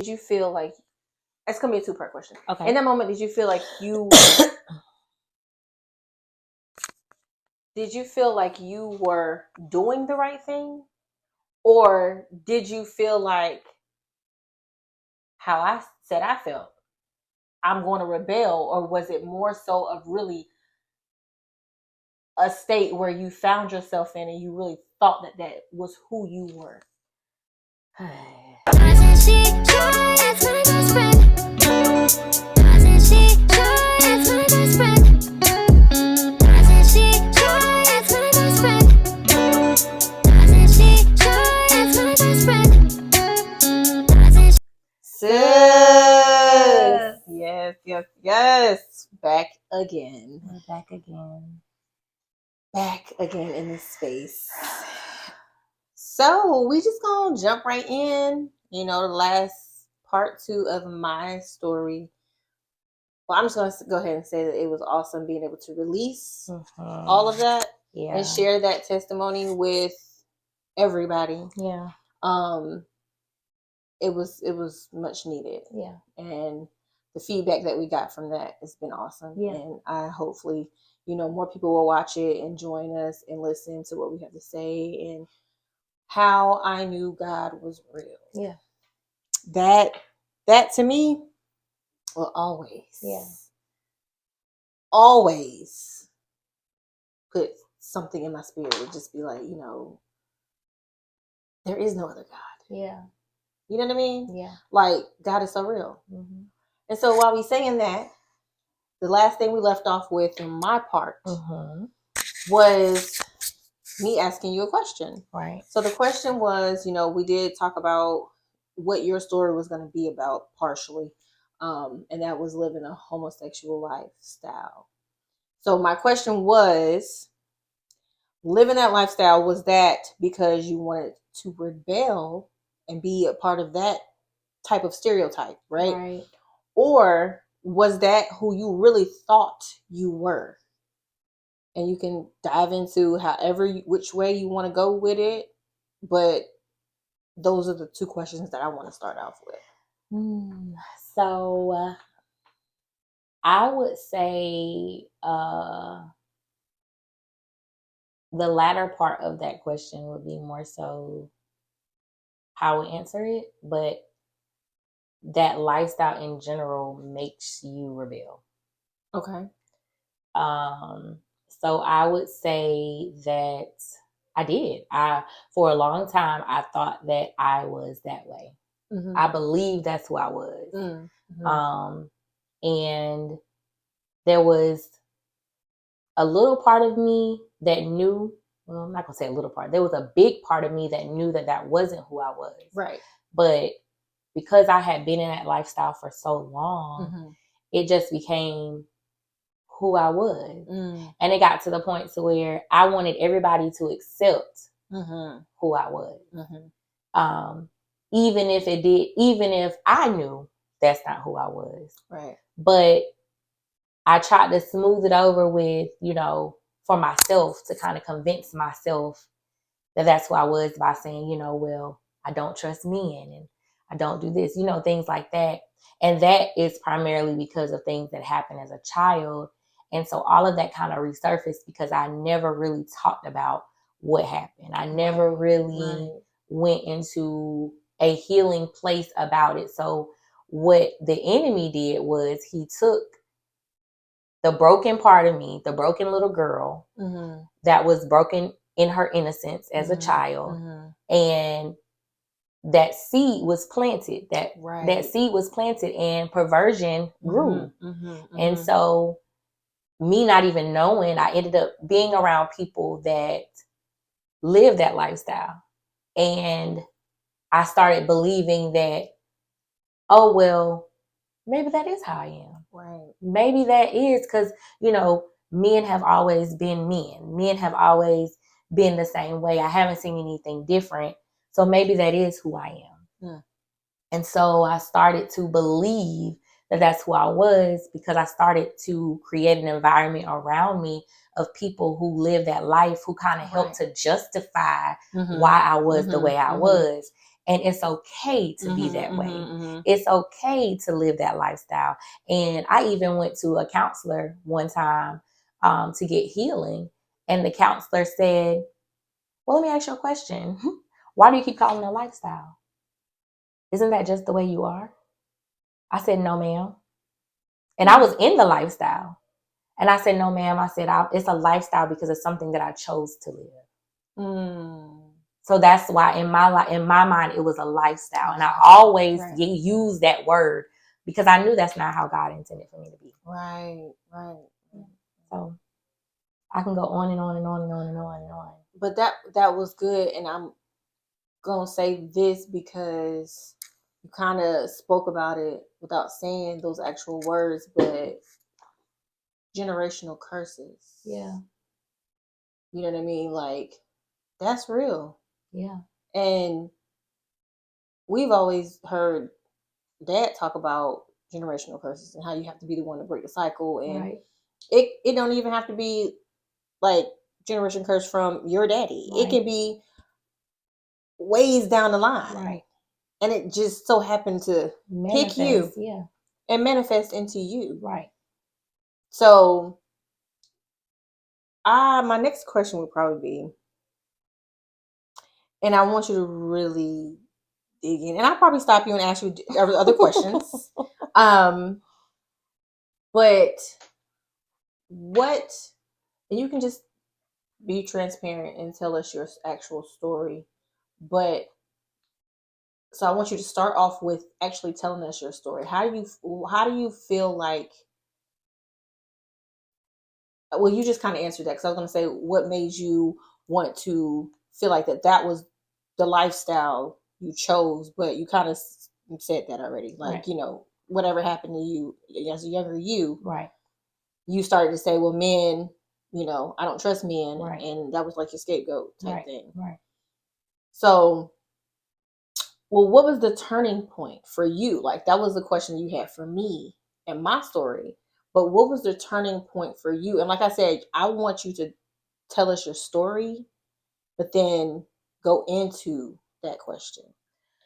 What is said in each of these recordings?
did you feel like, it's going to be a two-part question. Okay. In that moment, did you feel like you were doing the right thing? Or did you feel like how I said I felt? I'm going to rebel? Or was it more so of really a state where you found yourself in and you really thought that that was who you were? Yes. Back again. We're back again. Back again in this space. So we just gonna jump right in. You know, the last part 2 of my story. Well, I'm just gonna go ahead and say that it was awesome being able to release all of that and share that testimony with everybody. Yeah. It was much needed. Yeah. And the feedback that we got from that has been awesome. Yeah. And I hopefully, you know, more people will watch it and join us and listen to what we have to say and how I knew God was real. Yeah. That to me will always put something in my spirit to just be like, you know, there is no other God. Yeah. You know what I mean? Yeah. Like, God is so real. Mm-hmm. And so while we saying that, the last thing we left off with in my part was me asking you a question. Right. So the question was, you know, we did talk about what your story was going to be about partially. And that was living a homosexual lifestyle. So my question was, living that lifestyle, was that because you wanted to rebel and be a part of that type of stereotype, right? Right. Or was that who you really thought you were? And you can dive into which way you want to go with it. But those are the 2 questions that I want to start off with. So I would say the latter part of that question would be more so how I would answer it, but that lifestyle in general makes you rebel. Okay. So I would say that I did. For a long time, I thought that I was that way. Mm-hmm. I believed that's who I was. Mm-hmm. And there was a little part of me that knew, well, I'm not going to say a little part. There was a big part of me that knew that that wasn't who I was. Right. But because I had been in that lifestyle for so long, it just became who I was. And it got to the point to where I wanted everybody to accept who I was. Even if I knew that's not who I was. Right. But I tried to smooth it over with, you know, for myself, to kind of convince myself that that's who I was, by saying, you know, well, I don't trust men and I don't do this, you know, things like that. And that is primarily because of things that happened as a child. And so all of that kind of resurfaced because I never really talked about what happened. I never really went into a healing place about it. So what the enemy did was he took the broken part of me, the broken little girl that was broken in her innocence as a child, and that seed was planted. That seed was planted, and perversion grew. And so, me not even knowing, I ended up being around people that lived that lifestyle, and I started believing that, oh well, maybe that is how I am. Right. Maybe that is because, you know, men have always been men. Men have always been the same way. I haven't seen anything different. So maybe that is who I am. Yeah. And so I started to believe that that's who I was, because I started to create an environment around me of people who live that life, who kind of helped to justify why I was the way I was. And it's okay to be that way. It's okay to live that lifestyle. And I even went to a counselor one time to get healing. And the counselor said, well, let me ask you a question. Why do you keep calling it a lifestyle? Isn't that just the way you are? I said, no, ma'am. And I was in the lifestyle. And I said, no, ma'am. I said, it's a lifestyle because it's something that I chose to live. So that's why in my mind, it was a lifestyle. And I always use that word because I knew that's not how God intended for me to be. Right. So I can go on and on and on and on and on and on. But that was good. And I'm going to say this because you kind of spoke about it without saying those actual words, but generational curses. Yeah. You know what I mean? Like, that's real. Yeah. And we've always heard Dad talk about generational curses and how you have to be the one to break the cycle. And it don't even have to be like generation curse from your daddy. It can be ways down the line. Right. And it just so happened to pick you. Yeah. And manifest into you. Right. So my next question would probably be, and I want you to really dig in, and I'll probably stop you and ask you other questions. But what, and you can just be transparent and tell us your actual story. But so I want you to start off with actually telling us your story. How do you feel like? Well, you just kind of answered that because I was going to say, what made you want to feel like that was the lifestyle you chose, but you kind of said that already. Like, you know, whatever happened to you as a younger you, you started to say, well, men, you know, I don't trust men. And that was like your scapegoat type thing. So, well, what was the turning point for you? Like, that was the question you had for me and my story. But what was the turning point for you? And like I said, I want you to tell us your story, but then go into that question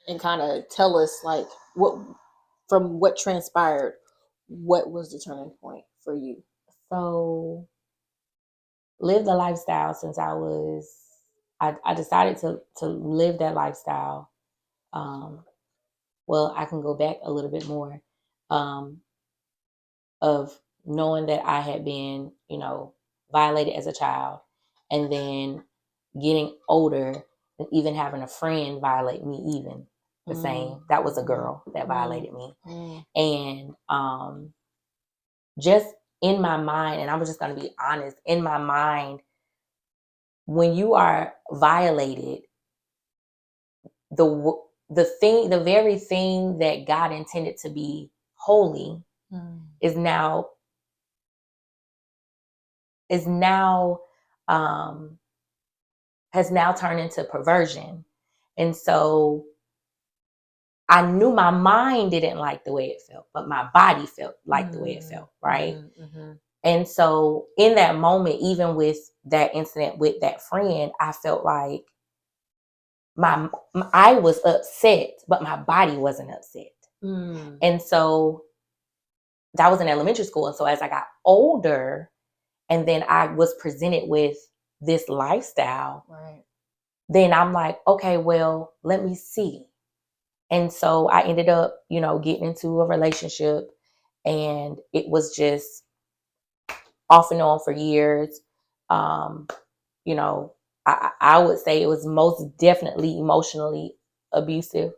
and kind of tell us like from what transpired, what was the turning point for you? So live the lifestyle since I decided to live that lifestyle. Well, I can go back a little bit more of knowing that I had been, you know, violated as a child, and then getting older and even having a friend violate me even the same. That was a girl that violated me. And just in my mind, and I'm just going to be honest, in my mind, when you are violated, the very thing that God intended to be holy is now has now turned into perversion. And so I knew my mind didn't like the way it felt, but my body felt like the way it felt, right? And so in that moment, even with that incident with that friend, I felt like I was upset, but my body wasn't upset. And so that was in elementary school. And so as I got older, and then I was presented with this lifestyle, then I'm like, okay, well, let me see. And so I ended up, you know, getting into a relationship, and it was just off and on for years. You know, I would say it was most definitely emotionally abusive.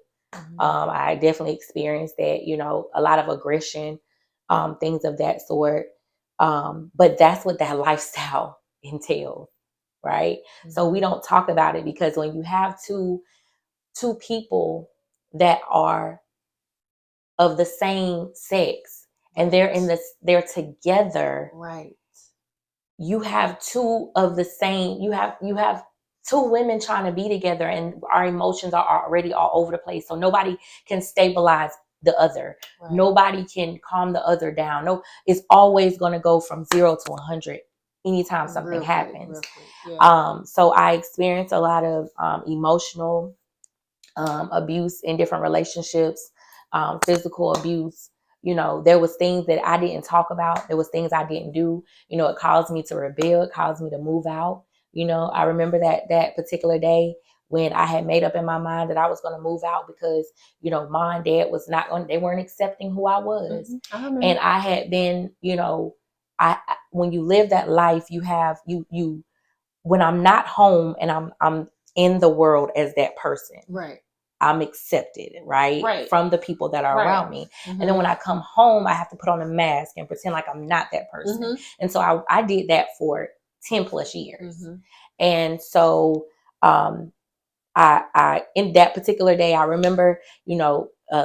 I definitely experienced that, you know, a lot of aggression, things of that sort. But that's what that lifestyle entails, right? So we don't talk about it because when you have two people that are of the same sex and they're together, you have two of the same, you have two women trying to be together, and our emotions are already all over the place. So nobody can stabilize the other. Nobody can calm the other down. No, it's always going to go from 0 to 100 anytime something happens. So I experienced a lot of emotional abuse in different relationships, physical abuse. There was things that I didn't talk about. There was things I didn't do. It caused me to rebel. It caused me to move out. I remember that particular day when I had made up in my mind that I was going to move out because, mom and dad was not on, they weren't accepting who I was. And I had been, when you live that life, you have, when I'm not home and I'm in the world as that person. Right. I'm accepted, right? From the people that are around me. Mm-hmm. And then when I come home, I have to put on a mask and pretend like I'm not that person. Mm-hmm. And so I did that for 10 plus years. Mm-hmm. And so I in that particular day, I remember,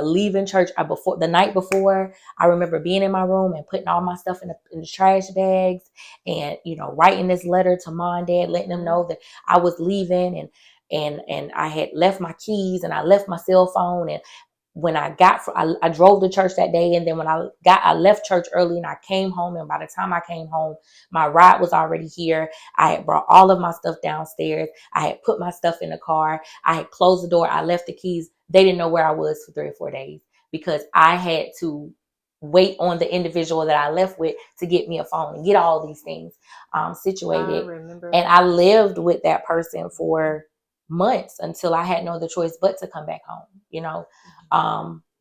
leaving church before the night before. I remember being in my room and putting all my stuff in the trash bags and, writing this letter to mom and dad, letting them know that I was leaving and I had left my keys and I left my cell phone. And when I drove to church that day. And then when I left church early and I came home. And by the time I came home, my ride was already here. I had brought all of my stuff downstairs. I had put my stuff in the car. I had closed the door. I left the keys. They didn't know where I was for 3 or 4 days because I had to wait on the individual that I left with to get me a phone and get all these things situated. And I lived with that person for months until I had no other choice but to come back home,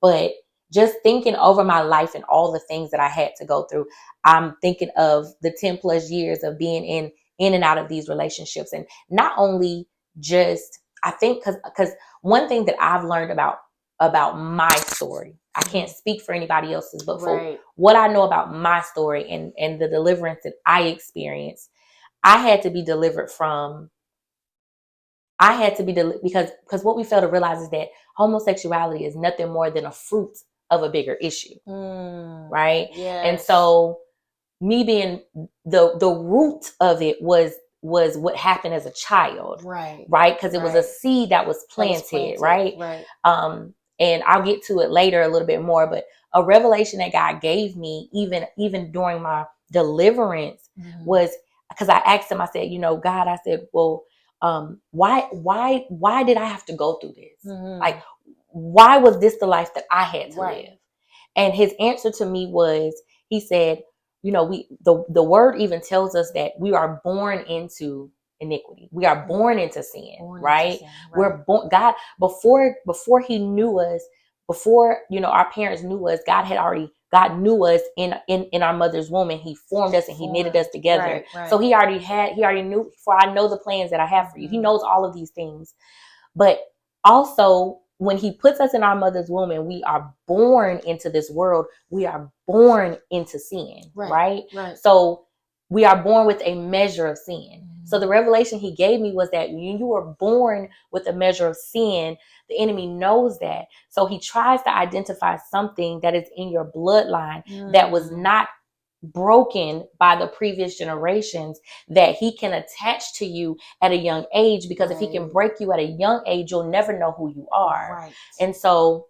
but just thinking over my life and all the things that I had to go through, I'm thinking of the 10 plus years of being in and out of these relationships. And not only just, I think, because one thing that I've learned about my story, I can't speak for anybody else's, but for what I know about my story and the deliverance that I experienced, I had to be delivered from. Because what we fail to realize is that homosexuality is nothing more than a fruit of a bigger issue, right? Yes. And so me being the root of it was what happened as a child, right? Because it was a seed that was planted, right? And I'll get to it later a little bit more, but a revelation that God gave me even during my deliverance was because I asked him, I said, God, I said, well, why did I have to go through this? Like, why was this the life that I had to live? And his answer to me was, he said, the word even tells us that we are born into iniquity. We are born into sin, right? We're born. God, before he knew us, before, our parents knew us, God knew us in our mother's womb, and he formed us and he knitted us together. So he already knew, for I know the plans that I have for you. He knows all of these things. But also, when he puts us in our mother's womb and we are born into this world, we are born into sin, right? So we are born with a measure of sin. So the revelation he gave me was that when you were born with a measure of sin, the enemy knows that. So he tries to identify something that is in your bloodline that was not broken by the previous generations, that he can attach to you at a young age, because if he can break you at a young age, you'll never know who you are. And so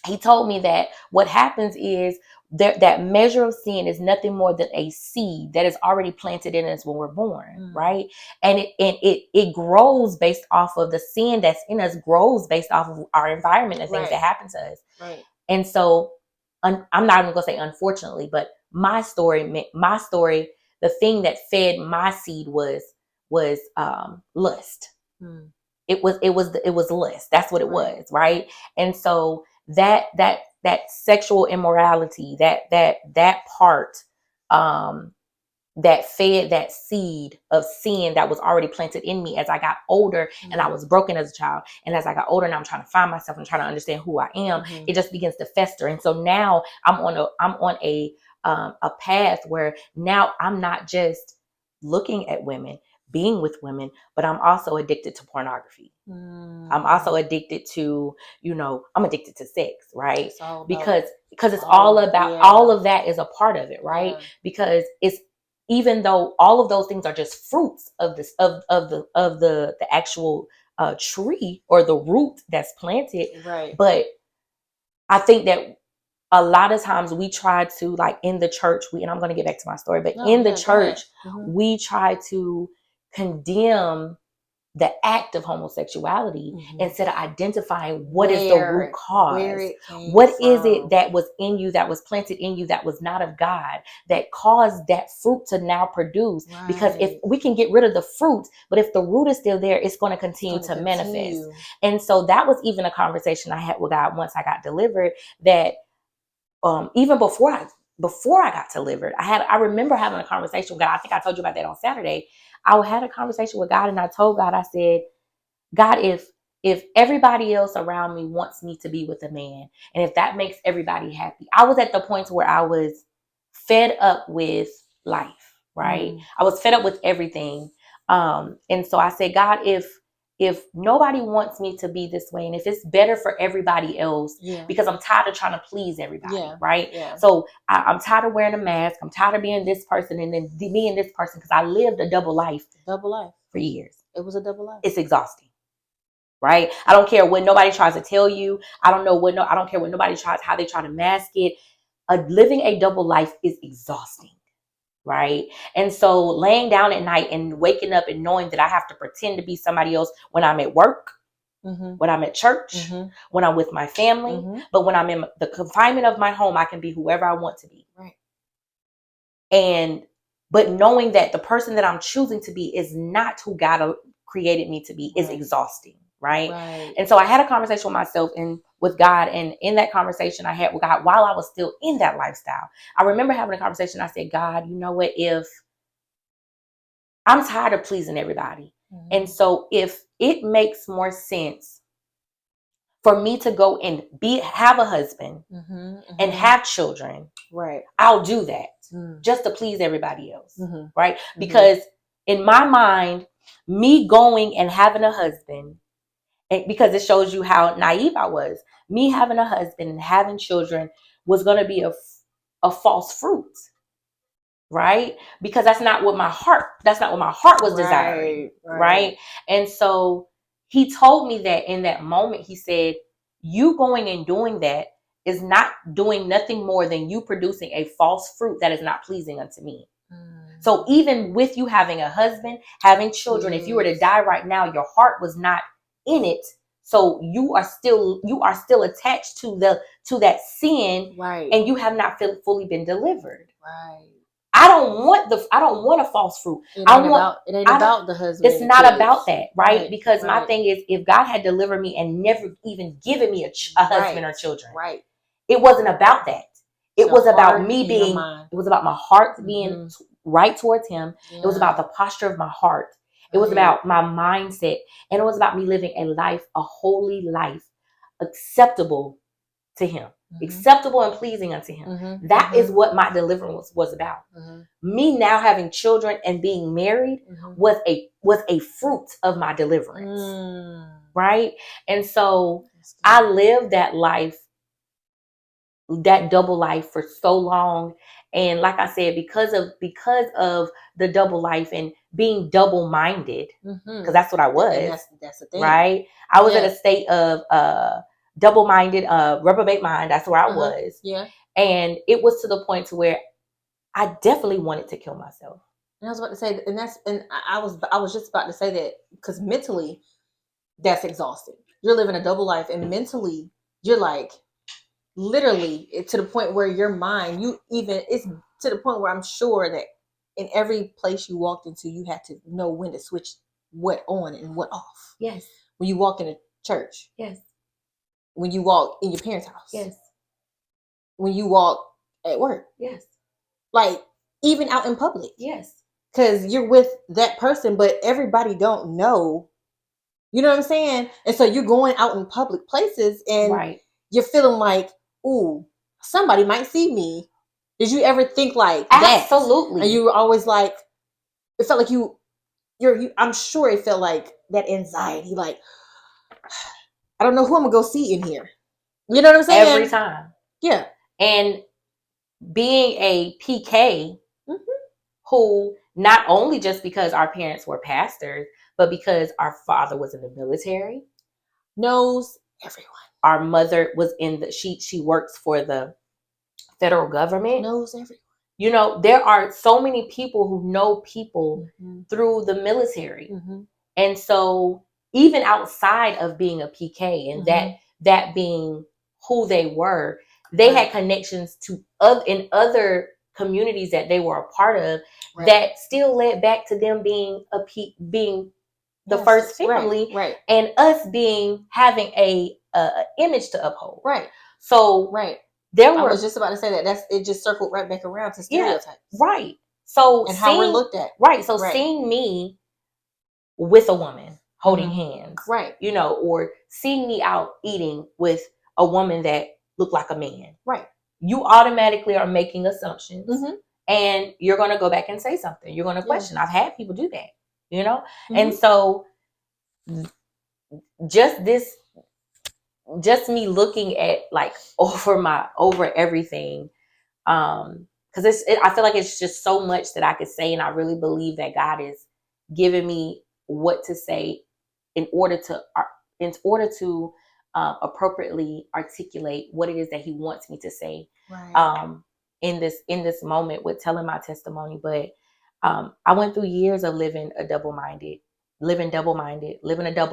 he told me that what happens is that measure of sin is nothing more than a seed that is already planted in us when we're born, right? And it grows based off of the sin that's in us, grows based off of our environment and things that happen to us. And so I'm not even gonna say unfortunately, but my story, the thing that fed my seed was lust. It was lust. That's what it was, right? And so that sexual immorality, that part, that fed that seed of sin that was already planted in me as I got older, and I was broken as a child. And as I got older, now I'm trying to find myself and trying to understand who I am. It just begins to fester. And so now I'm on a path where now I'm not just looking at women, being with women, but I'm also addicted to pornography. I'm also addicted to, I'm addicted to sex, right? Because it's all about, all of that is a part of it, right? Because it's, even though all of those things are just fruits of this, of the actual tree or the root that's planted. But I think that a lot of times we try to, like in the church, and I'm going to get back to my story, but in the church, we try to condemn the act of homosexuality Mm-hmm. instead of identifying what is the root cause. Where it came What from. is it that was in you, that was planted in you, that was not of God, that caused that fruit to now produce? Right. Because if we can get rid of the fruit, but if the root is still there, it's going to continue to manifest. And so that was even a conversation I had with God once I got delivered, that even before I got delivered, I remember having a conversation with God. I think I told you about that on Saturday. I had a conversation with God, and I told God, I said, God, if everybody else around me wants me to be with a man, and if that makes everybody happy, I was at the point where I was fed up with life, right? I was fed up with everything. And so I said, God, if nobody wants me to be this way, and if it's better for everybody else, because I'm tired of trying to please everybody, right? So I'm tired of wearing a mask. I'm tired of being this person and then being this person, because I lived a double life for years. It was a double life. It's exhausting, right? I don't care what nobody tries to tell you. I don't care what nobody tries, how they try to mask it. Living a double life is exhausting. Right. And so laying down at night and waking up and knowing that I have to pretend to be somebody else when I'm at work, when I'm at church, when I'm with my family, but when I'm in the confinement of my home, I can be whoever I want to be. Right. But knowing that the person that I'm choosing to be is not who God created me to be is exhausting. Right. And so I had a conversation with myself and with God. And in that conversation I had with God while I was still in that lifestyle, I remember having a conversation. I said, God, you know what? If I'm tired of pleasing everybody. And so if it makes more sense for me to go and have a husband and have children, right, I'll do that just to please everybody else. Right. Because in my mind, me going and having a husband, because it shows you how naive I was. Me having a husband and having children was going to be a false fruit, right? Because that's not what my heart was desiring, right? And so he told me that in that moment. He said, you going and doing that is not doing nothing more than you producing a false fruit that is not pleasing unto me. So even with you having a husband, having children, if you were to die right now, your heart was not in it. So you are still attached to that sin, right? And you have not fully been delivered, right? I don't want a false fruit. It ain't about the husband. It's not about that, right? Because my thing is, if God had delivered me and never even given me a husband or children, right? It wasn't about that. It was about me being. It was about my heart being right towards Him. It was about the posture of my heart. It was about my mindset, and it was about me living a holy life, acceptable to Him, acceptable and pleasing unto Him. That is what my deliverance was about. Me now having children and being married was a fruit of my deliverance, right? And so I lived that life, that double life, for so long. And like I said, because of the double life and being double-minded, because that's what I was. That's the thing, right? I was in a state of double-minded, reprobate mind. That's where I was. Yeah. And it was to the point to where I definitely wanted to kill myself. And I was about to say, and I was just about to say that, because mentally, that's exhausting. You're living a double life, and mentally, you're like, literally, to the point where your mind, it's to the point where I'm sure that in every place you walked into, you had to know when to switch what on and what off. Yes. When you walk in a church. Yes. When you walk in your parents' house. Yes. When you walk at work. Yes. Like, even out in public. Yes. Because you're with that person, but everybody don't know. You know what I'm saying? And so you're going out in public places, and you're feeling like, ooh, somebody might see me. Did you ever think like that? Absolutely. And you were always like, it felt like you I'm sure it felt like that anxiety, like, I don't know who I'm gonna go see in here. You know what I'm saying? Every time. Yeah. And being a PK, who not only just because our parents were pastors, but because our father was in the military, knows everyone. Our mother was she works for the federal government, knows everyone. You know, there are so many people who know people through the military. And so even outside of being a PK and that being who they were, they had connections to in other communities that they were a part of that still led back to them being being the first family, and us having a image to uphold. So there were. I was just about to say that it just circled right back around to stereotypes. So and how we're looked at. So seeing me with a woman holding hands, you know, or seeing me out eating with a woman that looked like a man, you automatically are making assumptions, and you're going to go back and say something. You're going to question. I've had people do that, you know, and so just me looking at like over everything, because I feel like it's just so much that I could say, and I really believe that God is giving me what to say in order to appropriately articulate what it is that He wants me to say in this moment with telling my testimony. But I went through years of living a double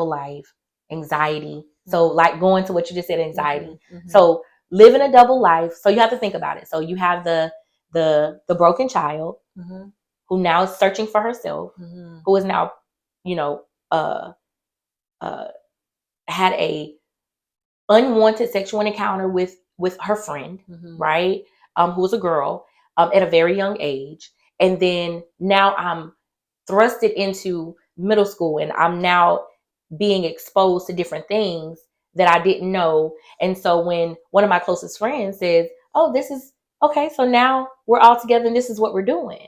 life, anxiety. So like going to what you just said, anxiety. So living a double life. So you have to think about it. So you have the broken child who now is searching for herself, who is now, you know, had a unwanted sexual encounter with her friend, right? Who was a girl at a very young age. And then now I'm thrusted into middle school, and I'm now being exposed to different things that I didn't know. And so when one of my closest friends says, "Oh, this is okay, so now we're all together and this is what we're doing."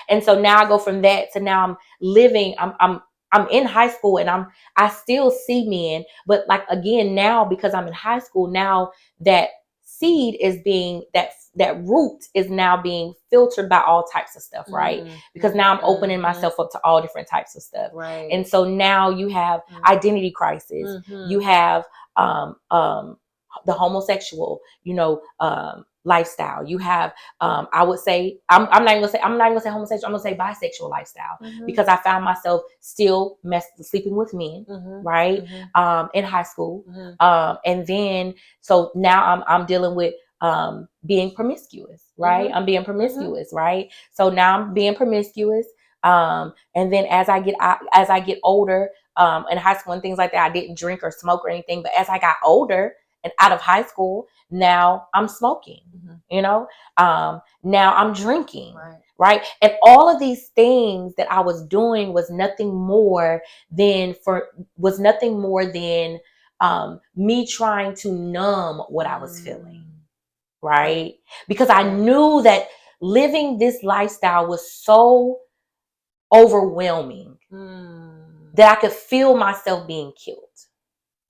And so now I go from that to now I'm living, I'm in high school, and I still see men, but like again now, because I'm in high school now, that seed is being that root is now being filtered by all types of stuff, right? Because now I'm opening myself up to all different types of stuff, and so now you have identity crisis, you have the homosexual, you know, lifestyle. You have I would say I'm not even gonna say homosexual. I'm gonna say bisexual lifestyle, because I found myself still sleeping with men, right? In high school, and then so now I'm dealing with being promiscuous, right? I'm being promiscuous, right? So now I'm being promiscuous, and then as I get older, in high school and things like that, I didn't drink or smoke or anything. But as I got older and out of high school, now I'm smoking, you know, now I'm drinking, right? And all of these things that I was doing was nothing more than me trying to numb what I was feeling, right? Because I knew that living this lifestyle was so overwhelming that I could feel myself being killed.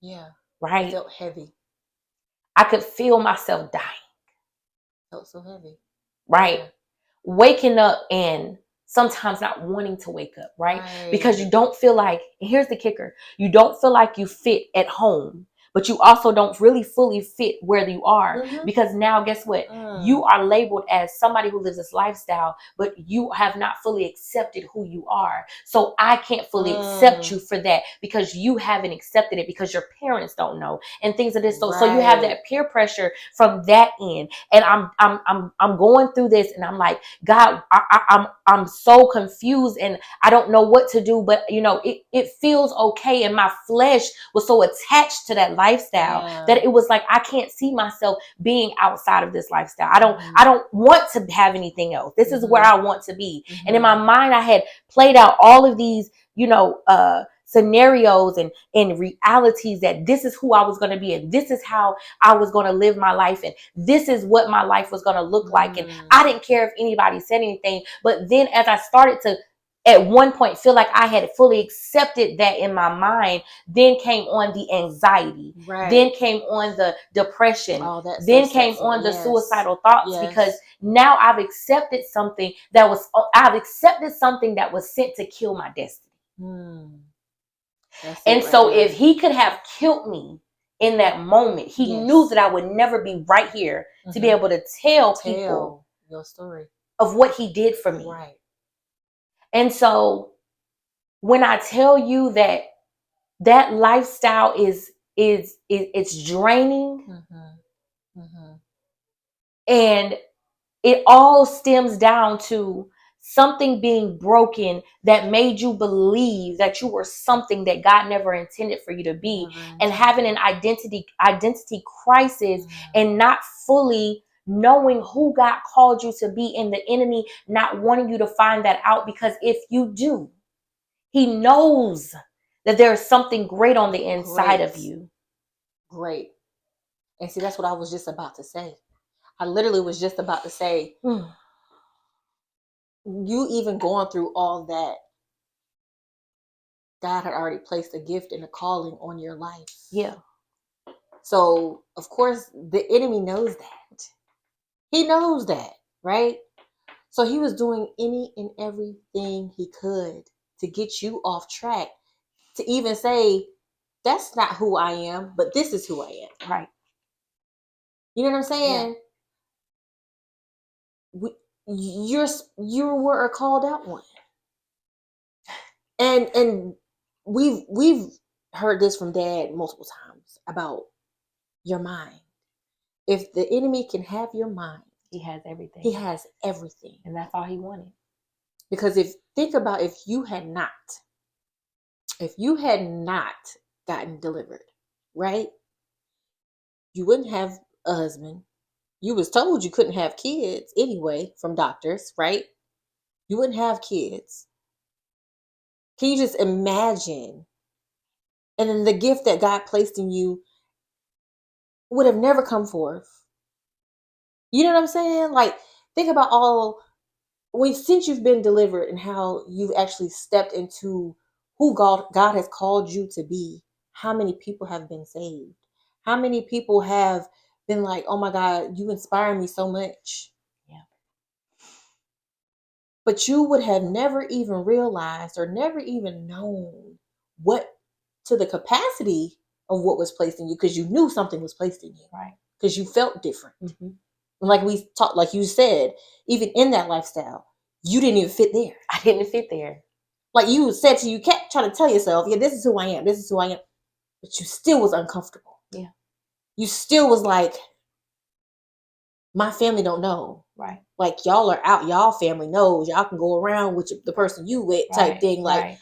Yeah. Right? It felt heavy. I could feel myself dying. Felt so heavy. Right? Yeah. Waking up and sometimes not wanting to wake up, right? Because you don't feel like, and here's the kicker, you don't feel like you fit at home, but you also don't really fully fit where you are, because now guess what? You are labeled as somebody who lives this lifestyle, but you have not fully accepted who you are. So I can't fully accept you for that because you haven't accepted it, because your parents don't know and things of this. So you have that peer pressure from that end. And I'm going through this, and I'm like, God, I'm so confused, and I don't know what to do, but you know, it feels okay. And my flesh was so attached to that lifestyle that it was like I can't see myself being outside of this lifestyle. I don't want to have anything else. This is where I want to be. And in my mind, I had played out all of these, you know, scenarios and realities that this is who I was going to be, and this is how I was going to live my life, and this is what my life was going to look like. And I didn't care if anybody said anything. But then as I started to at one point feel like I had fully accepted that in my mind, then came on the anxiety, then came on the depression, then came on the suicidal thoughts, because now I've accepted something that was sent to kill my destiny. And so if He could have killed me in that moment, He knew that I would never be right here to be able to tell people your story of what He did for me. Right. And so when I tell you that that lifestyle is it's draining, and it all stems down to something being broken that made you believe that you were something that God never intended for you to be, and having an identity crisis, and not fully knowing who God called you to be, and the enemy not wanting you to find that out, because if you do, he knows that there's something great on the inside of you. Great. And see, that's what I was just about to say. I literally was just about to say, you even going through all that, God had already placed a gift and a calling on your life. Yeah. So, of course, the enemy knows that. He knows that, right? So he was doing any and everything he could to get you off track, to even say, that's not who I am, but this is who I am. Right. You know what I'm saying? Yeah. You were a called out one. And we've heard this from Dad multiple times about your mind. If the enemy can have your mind, he has everything. He has everything. And that's all he wanted. Because think about if you had not gotten delivered, right? You wouldn't have a husband. You was told you couldn't have kids anyway from doctors, right? You wouldn't have kids. Can you just imagine? And then the gift that God placed in you would have never come forth. You know what I'm saying? Like, think about since you've been delivered and how you've actually stepped into who God has called you to be. How many people have been saved? How many people have been like, oh my God, you inspire me so much. Yeah. But you would have never even realized or never even known what to the capacity of what was placed in you, because you knew something was placed in you. Right. Because you felt different. Mm-hmm. And like we talked, like you said, even in that lifestyle, you didn't even fit there. I didn't fit there. Like you said you kept trying to tell yourself, yeah, this is who I am. This is who I am. But you still was uncomfortable. Yeah. You still was like, my family don't know. Right. Like, y'all are out. Y'all family knows. Y'all can go around with the person you with type thing. Like,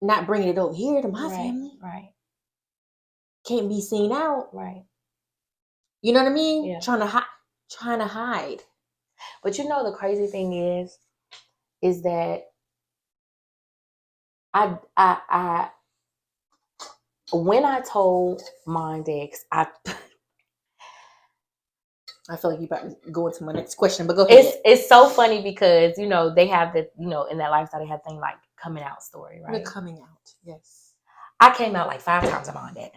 not bringing it over here to my family. Right. Can't be seen out. Right. You know what I mean? Yeah. Trying to hide. But you know, the crazy thing is that I when I told Mind X, I feel like you about to go into my next question, but go ahead. It's so funny because, you know, they have the, you know, in that lifestyle, they have thing like coming out story, right? The coming out, yes. I came out like 5 times on that.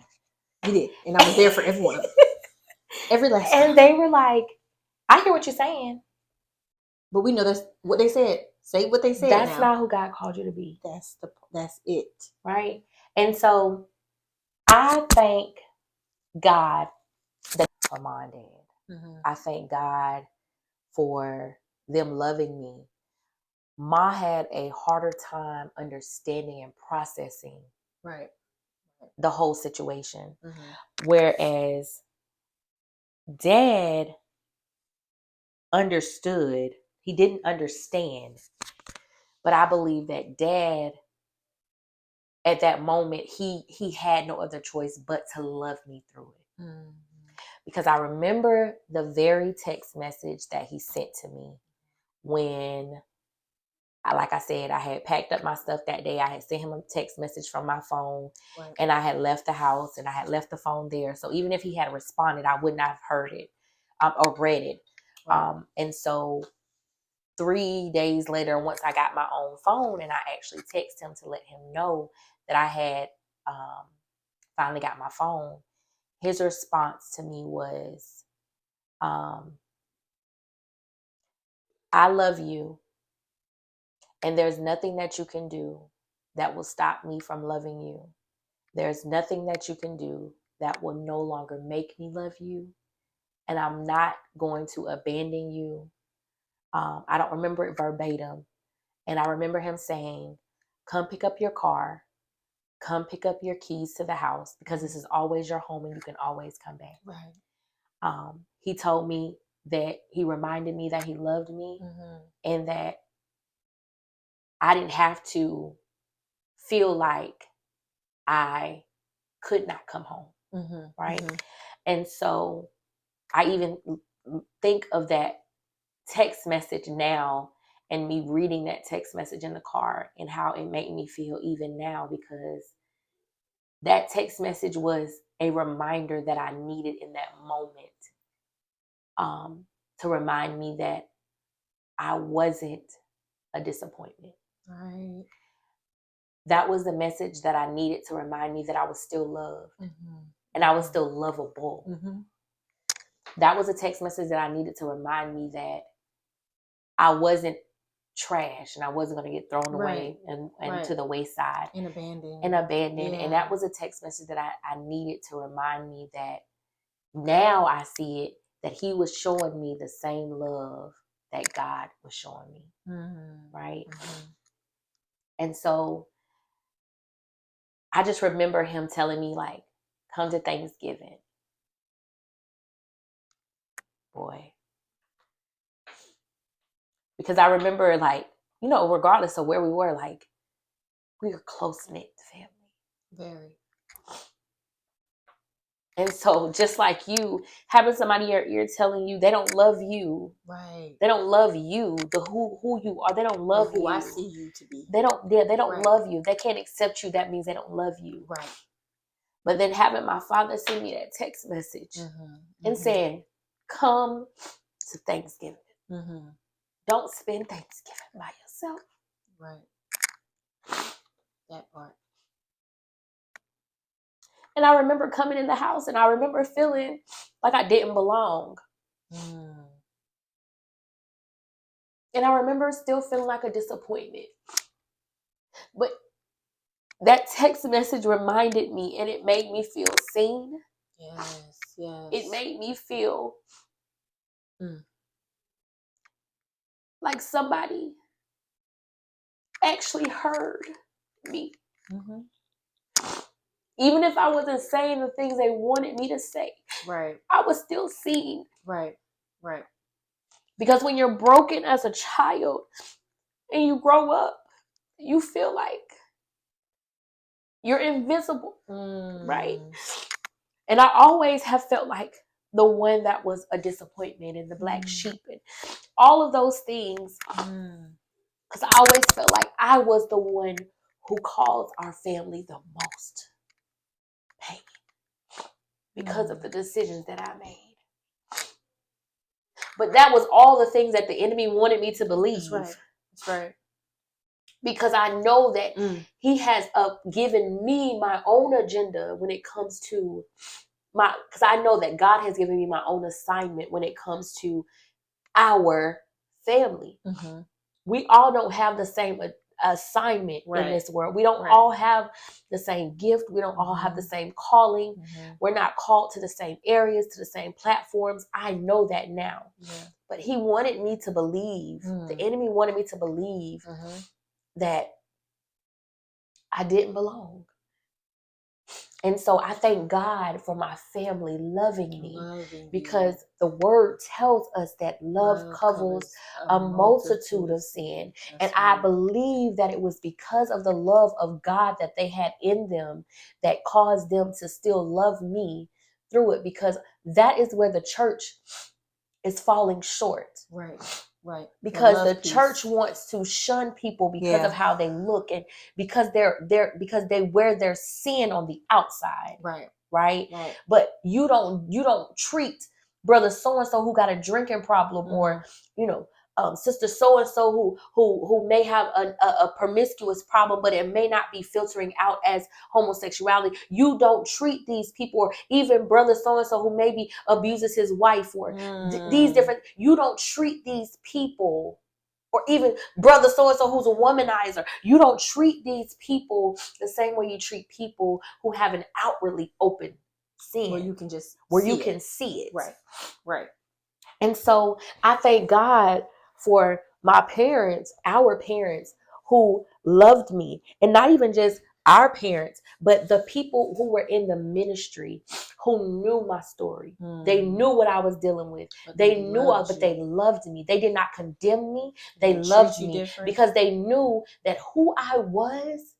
You did, and I was there for every one of them. Every last time. And they were like, I hear what you're saying. But we know that's what they said. Say what they said. That's not who God called you to be. That's it. Right? And so I thank God for Mom and Dad. Mm-hmm. I thank God for them loving me. Ma had a harder time understanding and processing the whole situation. Mm-hmm. Whereas Dad understood. He didn't understand. But I believe that Dad, at that moment, he had no other choice but to love me through it. Mm-hmm. Because I remember the very text message that he sent to me when, like I said, I had packed up my stuff that day. I had sent him a text message from my phone, and I had left the house, and I had left the phone there. So even if he had responded, I would not have heard it or read it. And so 3 days later, once I got my own phone, and I actually texted him to let him know that I had finally got my phone, his response to me was, I love you, and there's nothing that you can do that will stop me from loving you. There's nothing that you can do that will no longer make me love you, and I'm not going to abandon you. I don't remember it verbatim. And I remember him saying, come pick up your car, come pick up your keys to the house, because this is always your home and you can always come back. Right. He told me that he reminded me that he loved me, and that I didn't have to feel like I could not come home. Right. And so I even think of that text message now, and me reading that text message in the car, and how it made me feel even now, because that text message was a reminder that I needed in that moment, to remind me that I wasn't a disappointment. Right. That was the message that I needed to remind me that I was still loved, and I was still lovable. That was a text message that I needed to remind me that I wasn't trash and I wasn't going to get thrown away and to the wayside and abandoned. Yeah. And that was a text message that I needed to remind me that now I see it, that he was showing me the same love that God was showing me. Right. And so I just remember him telling me, like, come to Thanksgiving. Boy. Because I remember, like, you know, regardless of where we were, like, we were close-knit family. Very. And so just like you, having somebody in your ear telling you they don't love you. Right. They don't love you, the who you are. They don't love who you. I see you to be. They don't love you. They can't accept you. That means they don't love you. Right. But then having my father send me that text message and saying, come to Thanksgiving. Don't spend Thanksgiving by yourself. Right. That part. And I remember coming in the house, and I remember feeling like I didn't belong. And I remember still feeling like a disappointment. But that text message reminded me, and it made me feel seen. Yes, yes. It made me feel like somebody actually heard me. Even if I wasn't saying the things they wanted me to say, right, I was still seen. Right, right. Because when you're broken as a child and you grow up, you feel like you're invisible, right? And I always have felt like the one that was a disappointment and the black sheep and all of those things. Because I always felt like I was the one who caused our family the most pain because of the decisions that I made. But that was all the things that the enemy wanted me to believe. That's right. Because I know that he has given me my own agenda when it comes to because I know that God has given me my own assignment when it comes to our family. We all don't have the same assignment in this world. We don't all have the same gift. We don't all have the same calling. We're not called to the same areas, to the same platforms. I know that now. But he wanted me to believe, the enemy wanted me to believe that I didn't belong. And so I thank God for my family loving me, because the word tells us that love covers a multitude of sin. And I believe that it was because of the love of God that they had in them that caused them to still love me through it, because that is where the church is falling short. Right. Because the church wants to shun people because of how they look, and because they wear their sin on the outside. Right. But you don't treat brother so and so who got a drinking problem, or sister so and so who may have a promiscuous problem, but it may not be filtering out as homosexuality. You don't treat these people, or even brother so and so who maybe abuses his wife, or these different. You don't treat these people, or even brother so and so who's a womanizer. You don't treat these people the same way you treat people who have an outwardly open sin, where you can see it. Right. And so I thank God for my parents, our parents, who loved me. And not even just our parents, but the people who were in the ministry who knew my story. They knew what I was dealing with. But they loved me. They did not condemn me. They loved me because they knew that who I was,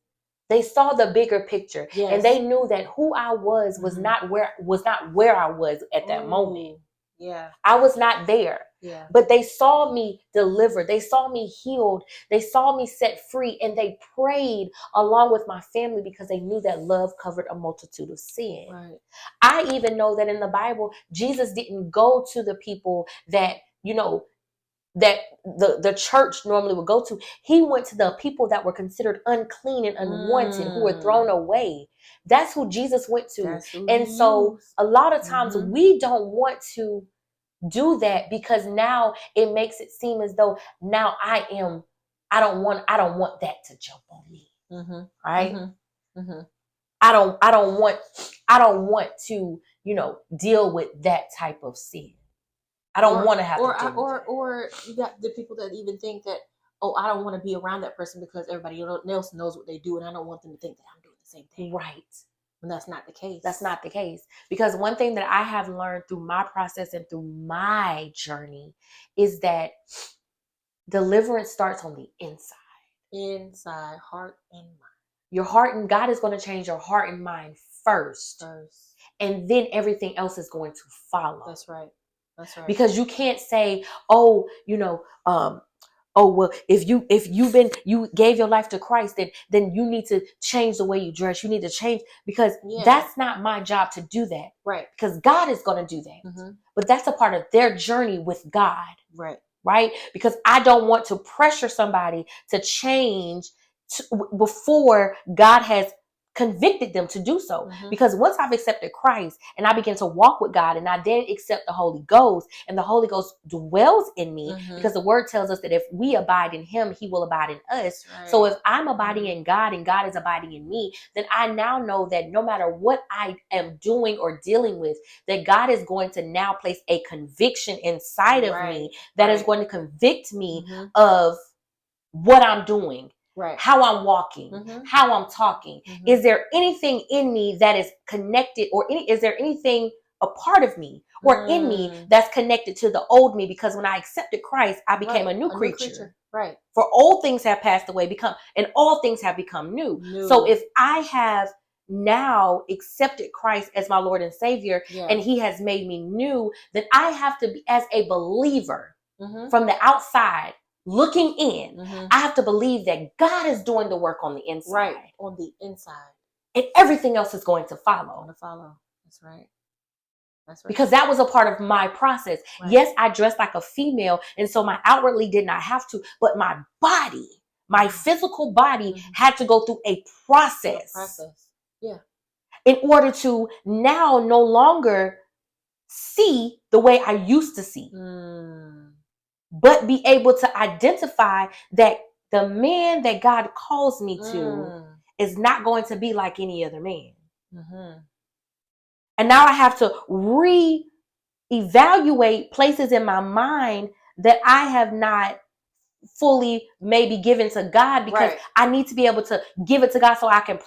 they saw the bigger picture. Yes. And they knew that who I was not where I was at that moment. Yeah. I was not there. Yeah. But they saw me delivered. They saw me healed. They saw me set free, and they prayed along with my family because they knew that love covered a multitude of sin. Right. I even know that in the Bible, Jesus didn't go to the people that, that the church normally would go to. He went to the people that were considered unclean and unwanted, who were thrown away. That's who Jesus went to. And so a lot of times we don't want to do that because now it makes it seem as though now I don't want that to jump on me. Right? I don't want to, deal with that type of sin. I don't want to have to deal with that. Or you got the people that even think that, oh, I don't want to be around that person because everybody else knows what they do, and I don't want them to think that I'm doing the same thing. Right. And that's not the case. That's not the case. Because one thing that I have learned through my process and through my journey is that deliverance starts on the inside. Inside, heart and mind. Your heart, and God is going to change your heart and mind first. And then everything else is going to follow. That's right. That's right. Because you can't say, oh, well, if you gave your life to Christ, then you need to change the way you dress. You need to change, because that's not my job to do that. Right. Because God is going to do that. But that's a part of their journey with God. Right. Right. Because I don't want to pressure somebody to change before God has convicted them to do so. Because once I've accepted Christ and I begin to walk with God, and I then accept the Holy Ghost, and the Holy Ghost dwells in me, because the word tells us that if we abide in him, he will abide in us. Right. So if I'm abiding in God and God is abiding in me, then I now know that no matter what I am doing or dealing with, that God is going to now place a conviction inside of me that is going to convict me of what I'm doing. Right. How I'm walking, how I'm talking. Is there anything in me that is connected, or is there anything a part of me or in me that's connected to the old me? Because when I accepted Christ, I became a new creature. Right. For old things have passed away, and all things have become new. So if I have now accepted Christ as my Lord and Savior, and he has made me new, then I have to be, as a believer from the outside, looking in, I have to believe that God is doing the work on the inside. Right. On the inside. And everything else is going to follow. That's right. That's right. Because that was a part of my process. Right. Yes, I dressed like a female, and so my outwardly did not have to, but my body, my physical body had to go through a process. Yeah. In order to now no longer see the way I used to see. But be able to identify that the man that God calls me to is not going to be like any other man. And now I have to re-evaluate places in my mind that I have not fully maybe given to God, because I need to be able to give it to God so I can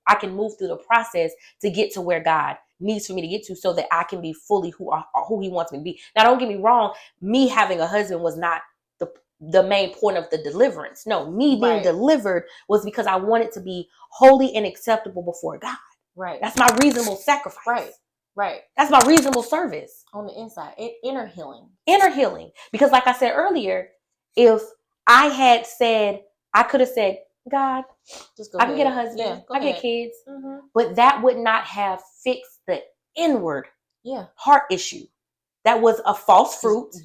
I can move through the process to get to where God needs for me to get to, so that I can be fully who he wants me to be. Now, don't get me wrong. Me having a husband was not the main point of the deliverance. No, me being delivered was because I wanted to be holy and acceptable before God. Right. That's my reasonable sacrifice. Right. That's my reasonable service. On the inside, inner healing. Inner healing. Because like I said earlier, if I had said, I could have said, God, I can get a husband, I get kids, but that would not have fixed the inward heart issue. That was a false fruit.